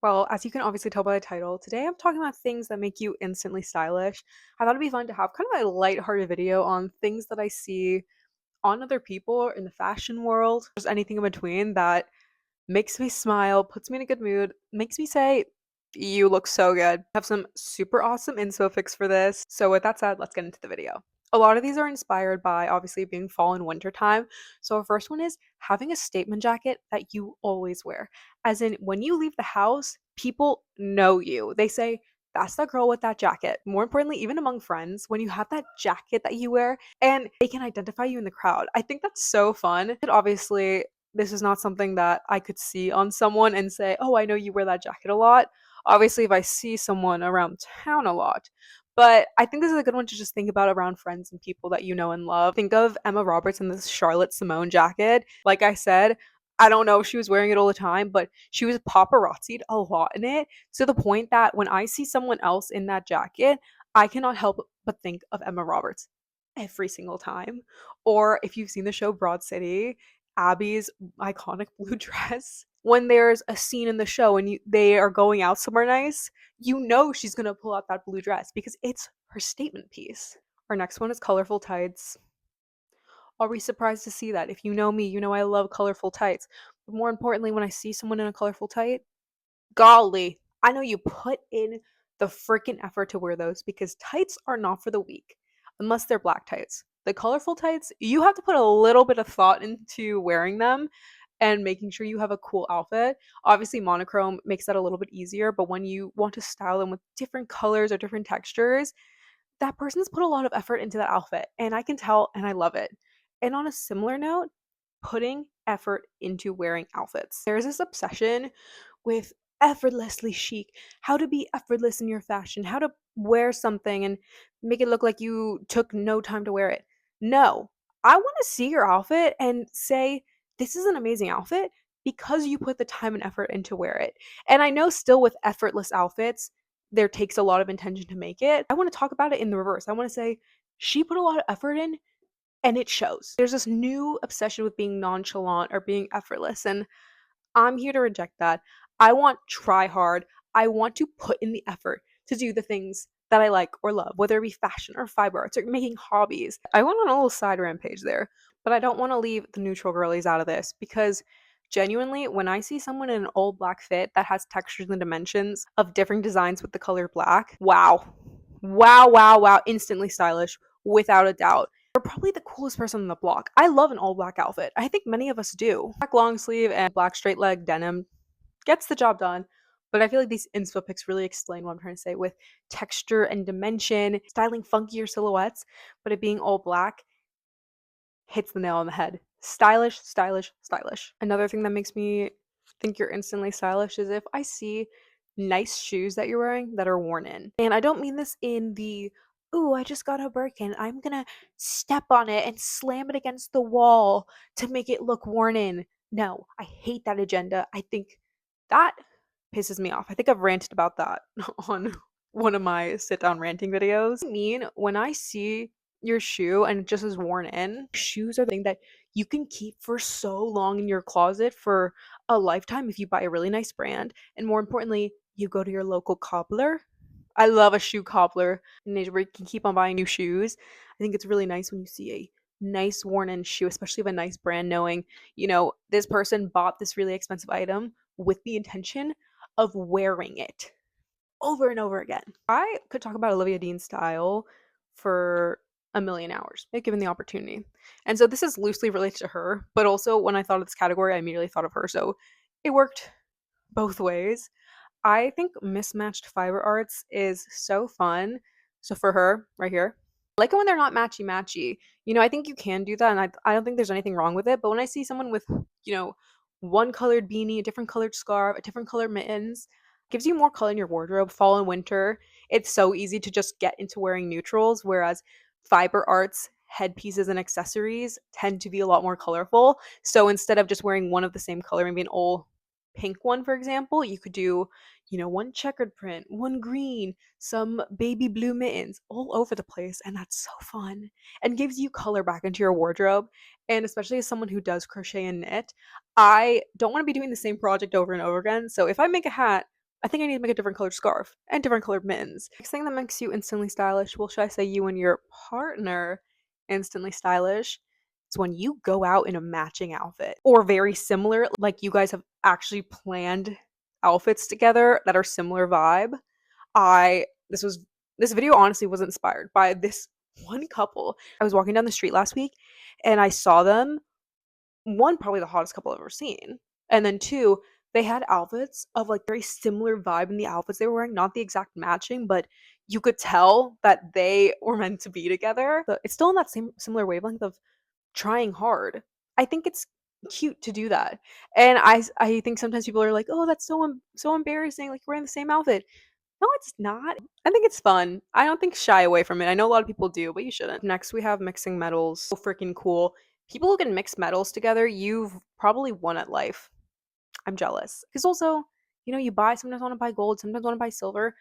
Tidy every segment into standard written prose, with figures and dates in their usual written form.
Well, as you can obviously tell by the title, today I'm talking about things that make you instantly stylish. I thought it'd be fun to have kind of a light-hearted video on things that I see on other people or in the fashion world, just anything in between that makes me smile, puts me in a good mood, makes me say, you look so good. I have some super awesome inspo pics for this. So with that said, let's get into the video. A lot of these are inspired by obviously being fall and winter time. So our first one is having a statement jacket that you always wear. As in when you leave the house, people know you. They say, that's the girl with that jacket. More importantly, even among friends, when you have that jacket that you wear and they can identify you in the crowd. I think that's so fun. And obviously, this is not something that I could see on someone and say, oh, I know you wear that jacket a lot. Obviously, if I see someone around town a lot. But I think this is a good one to just think about around friends and people that you know and love. Think of Emma Roberts in this Charlotte Simone jacket. Like I said, I don't know if she was wearing it all the time, but she was paparazzied a lot in it to the point that when I see someone else in that jacket, I cannot help but think of Emma Roberts every single time. Or if you've seen the show Broad City, Abby's iconic blue dress. When there's a scene in the show and they are going out somewhere nice, you know she's gonna pull out that blue dress because it's her statement piece. Our next one is colorful tights. Are we surprised to see that? If you know me, you know I love colorful tights. But more importantly, when I see someone in a colorful tight, golly, I know you put in the freaking effort to wear those because tights are not for the weak unless they're black tights. The colorful tights, you have to put a little bit of thought into wearing them and making sure you have a cool outfit. Obviously, monochrome makes that a little bit easier, but when you want to style them with different colors or different textures, that person's put a lot of effort into that outfit, and I can tell and I love it. And on a similar note, putting effort into wearing outfits. There's this obsession with effortlessly chic, how to be effortless in your fashion, how to wear something and make it look like you took no time to wear it. No, I want to see your outfit and say, this is an amazing outfit because you put the time and effort into wear it. And I know still with effortless outfits, there takes a lot of intention to make it. I want to talk about it in the reverse. I want to say, she put a lot of effort in and it shows. There's this new obsession with being nonchalant or being effortless, and I'm here to reject that. I want try hard. I want to put in the effort to do the things that I like or love, whether it be fashion or fiber arts or making hobbies. I went on a little side rampage there, but I don't want to leave the neutral girlies out of this because genuinely, when I see someone in an all black fit that has textures and dimensions of different designs with the color black, wow. Wow, wow, wow. Instantly stylish, without a doubt. They're probably the coolest person on the block. I love an all black outfit. I think many of us do. Black long sleeve and black straight leg denim gets the job done. But I feel like these inspo pics really explain what I'm trying to say with texture and dimension, styling funkier silhouettes, but it being all black hits the nail on the head. Stylish, stylish, stylish. Another thing that makes me think you're instantly stylish is if I see nice shoes that you're wearing that are worn in. And I don't mean this in the, ooh, I just got a Birkin. I'm gonna step on it and slam it against the wall to make it look worn in. No, I hate that agenda. I think that pisses me off. I think I've ranted about that on one of my sit down ranting videos. I mean, when I see your shoe and it just is worn in, shoes are the thing that you can keep for so long in your closet for a lifetime if you buy a really nice brand. And more importantly, you go to your local cobbler. I love a shoe cobbler and where you can keep on buying new shoes. I think it's really nice when you see a nice worn in shoe, especially of a nice brand, knowing, this person bought this really expensive item with the intention of wearing it over and over again. I could talk about Olivia Dean's style for a million hours if given the opportunity. And so this is loosely related to her, but also when I thought of this category, I immediately thought of her. So it worked both ways. I think mismatched fiber arts is so fun. So for her, right here, I like it when they're not matchy matchy. I think you can do that, and I don't think there's anything wrong with it. But when I see someone with, one colored beanie, a different colored scarf, a different color mittens, gives you more color in your wardrobe, fall and winter. It's so easy to just get into wearing neutrals, whereas fiber arts, headpieces, and accessories tend to be a lot more colorful. So instead of just wearing one of the same color, maybe an all pink one, for example, you could do, one checkered print, one green, some baby blue mittens all over the place. And that's so fun and gives you color back into your wardrobe. And especially as someone who does crochet and knit, I don't want to be doing the same project over and over again. So if I make a hat, I think I need to make a different colored scarf and different colored mittens. Next thing that makes you instantly stylish, well, should I say you and your partner instantly stylish, is when you go out in a matching outfit or very similar, like you guys have actually planned outfits together that are similar vibe. I this was this video honestly was inspired by this one couple. I was walking down the street last week and I saw them. One, probably the hottest couple I've ever seen. And then two, they had outfits of like very similar vibe in the outfits they were wearing, not the exact matching, but you could tell that they were meant to be together. It's still in that same similar wavelength of trying hard. I think it's cute to do that. And I think sometimes people are like, "Oh, that's so embarrassing, like we're in the same outfit." No, it's not. I think it's fun. I don't think shy away from it. I know a lot of people do, but you shouldn't. Next, we have mixing metals. So freaking cool. People who can mix metals together, you've probably won at life. I'm jealous. Because also, you buy, sometimes want to buy gold, sometimes want to buy silver.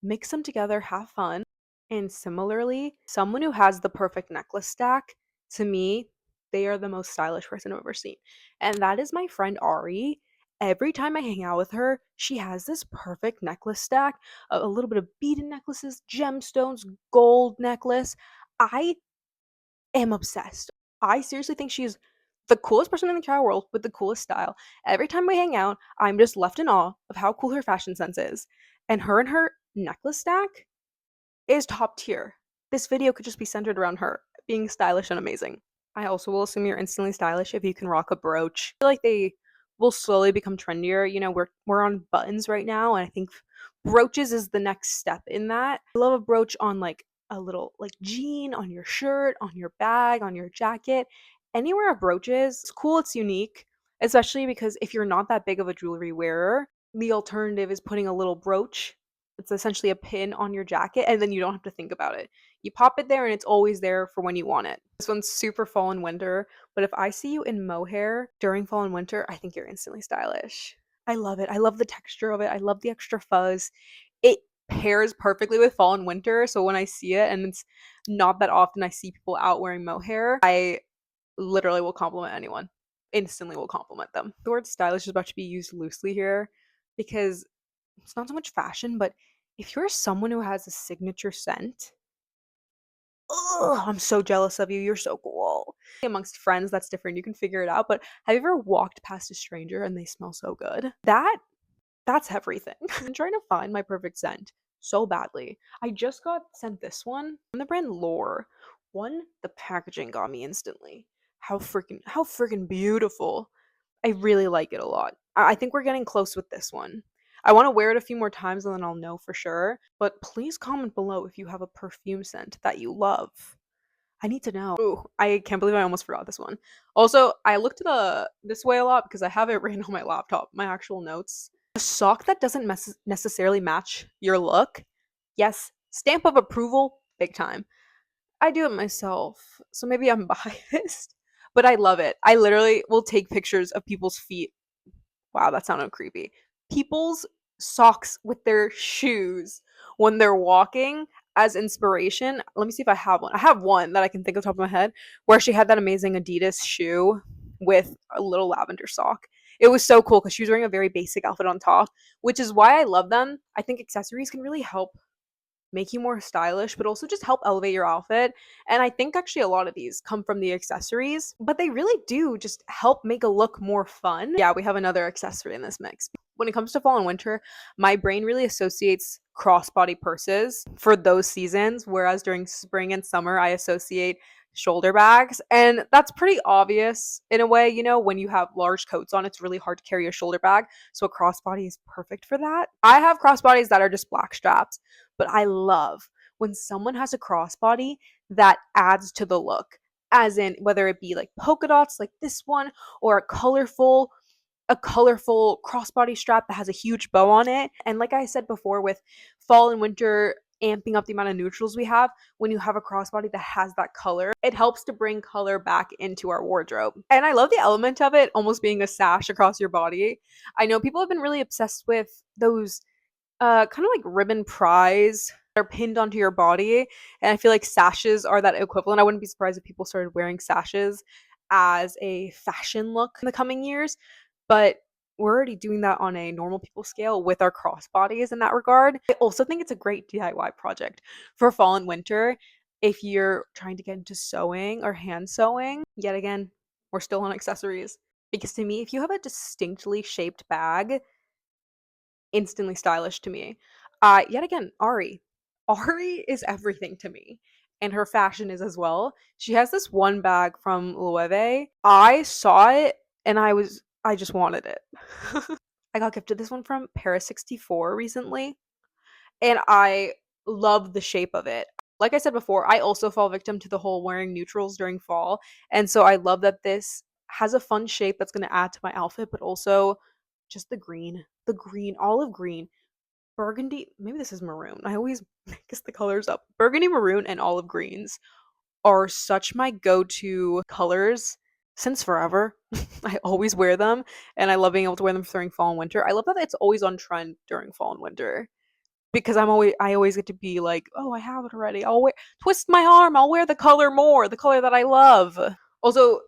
Mix them together, have fun. And similarly, someone who has the perfect necklace stack, to me, they are the most stylish person I've ever seen. And that is my friend Ari. Every time I hang out with her, she has this perfect necklace stack, a little bit of beaded necklaces, gemstones, gold necklace. I am obsessed. I seriously think she's the coolest person in the entire world with the coolest style. Every time we hang out, I'm just left in awe of how cool her fashion sense is. And her necklace stack is top tier. This video could just be centered around her being stylish and amazing. I also will assume you're instantly stylish if you can rock a brooch. I feel like they will slowly become trendier. We're on buttons right now, and I think brooches is the next step in that. I love a brooch on like a little like jean, on your shirt, on your bag, on your jacket. Anywhere a brooch is, it's cool, it's unique, especially because if you're not that big of a jewelry wearer, the alternative is putting a little brooch. It's essentially a pin on your jacket, and then you don't have to think about it. You pop it there, and it's always there for when you want it. This one's super fall and winter, but if I see you in mohair during fall and winter, I think you're instantly stylish. I love it. I love the texture of it. I love the extra fuzz. It pairs perfectly with fall and winter, so when I see it, and it's not that often I see people out wearing mohair, I literally will compliment anyone. Instantly will compliment them. The word stylish is about to be used loosely here because it's not so much fashion, but if you're someone who has a signature scent, ugh, I'm so jealous of you. You're so cool. Amongst friends, that's different. You can figure it out. But have you ever walked past a stranger and they smell so good? That's everything. I'm trying to find my perfect scent so badly. I just got sent this one from the brand Lore. One, the packaging got me instantly. How freaking beautiful. I really like it a lot. I think we're getting close with this one. I want to wear it a few more times and then I'll know for sure. But please comment below if you have a perfume scent that you love. I need to know. Ooh, I can't believe I almost forgot this one. Also, I looked this way a lot because I have it written on my laptop, my actual notes. A sock that doesn't necessarily match your look. Yes, stamp of approval, big time. I do it myself, so maybe I'm biased, but I love it. I literally will take pictures of people's feet. Wow, that sounded creepy. People's socks with their shoes when they're walking as inspiration. Let me see if I have one. I have one that I can think of top of my head where she had that amazing Adidas shoe with a little lavender sock. It was so cool because she was wearing a very basic outfit on top, which is why I love them. I think accessories can really help make you more stylish, but also just help elevate your outfit. And I think actually a lot of these come from the accessories, but they really do just help make a look more fun. Yeah, we have another accessory in this mix. When it comes to fall and winter, my brain really associates crossbody purses for those seasons, whereas during spring and summer, I associate shoulder bags. And that's pretty obvious in a way, when you have large coats on, it's really hard to carry a shoulder bag. So a crossbody is perfect for that. I have crossbodies that are just black straps, but I love when someone has a crossbody that adds to the look, as in whether it be like polka dots like this one or a colorful crossbody strap that has a huge bow on it. And like I said before, with fall and winter amping up the amount of neutrals we have, when you have a crossbody that has that color, it helps to bring color back into our wardrobe. And I love the element of it almost being a sash across your body. I know people have been really obsessed with those kind of like ribbon pries that are pinned onto your body, and I feel like sashes are that equivalent. I wouldn't be surprised if people started wearing sashes as a fashion look in the coming years, but we're already doing that on a normal people scale with our crossbodies in that regard. I also think it's a great DIY project for fall and winter if you're trying to get into sewing or hand sewing. Yet again, we're still on accessories. Because to me, if you have a distinctly shaped bag, instantly stylish to me. Yet again, Ari. Ari is everything to me. And her fashion is as well. She has this one bag from Loewe. I saw it and I just wanted it. I got gifted this one from Paris 64 recently, and I love the shape of it. Like I said before, I also fall victim to the whole wearing neutrals during fall, and so I love that this has a fun shape that's going to add to my outfit, but also just the green, olive green, burgundy. Maybe this is maroon. I always mix the colors up. Burgundy, maroon, and olive greens are such my go-to colors since forever. I always wear them, and I love being able to wear them during fall and winter. I love that it's always on trend during fall and winter because I always get to be like, oh, I have it already. I'll wear twist my arm. I'll wear the color more, the color that I love. Also,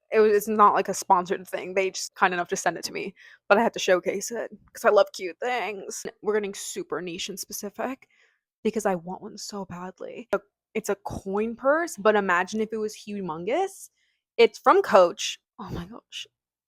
it's not like a sponsored thing. They just kind enough to send it to me, but I had to showcase it because I love cute things. We're getting super niche and specific because I want one so badly. It's a coin purse, but imagine if it was humongous. It's from Coach. Oh my gosh.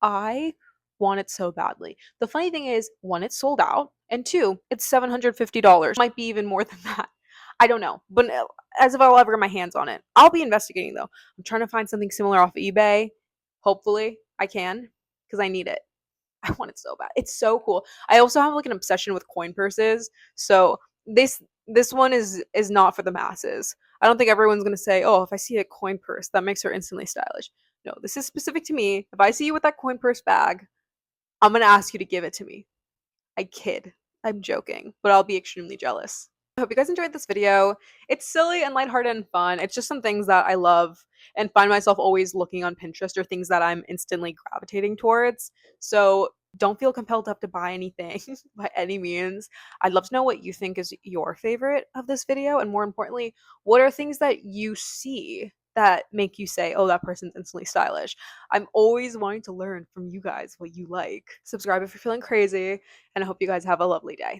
I want it so badly. The funny thing is, one, it's sold out, and two, it's $750. Might be even more than that. I don't know, but as if I'll ever get my hands on it. I'll be investigating though. I'm trying to find something similar off eBay. Hopefully, I can because I need it. I want it so bad. It's so cool. I also have like an obsession with coin purses. So this one is not for the masses. I don't think everyone's gonna say, oh, if I see a coin purse, that makes her instantly stylish. No, this is specific to me. If I see you with that coin purse bag, I'm gonna ask you to give it to me. I kid. I'm joking, but I'll be extremely jealous. I hope you guys enjoyed this video. It's silly and lighthearted and fun. It's just some things that I love and find myself always looking on Pinterest or things that I'm instantly gravitating towards. So don't feel compelled to have to buy anything by any means. I'd love to know what you think is your favorite of this video, and more importantly, what are things that you see that make you say, oh, that person's instantly stylish. I'm always wanting to learn from you guys what you like. Subscribe if you're feeling crazy, and I hope you guys have a lovely day.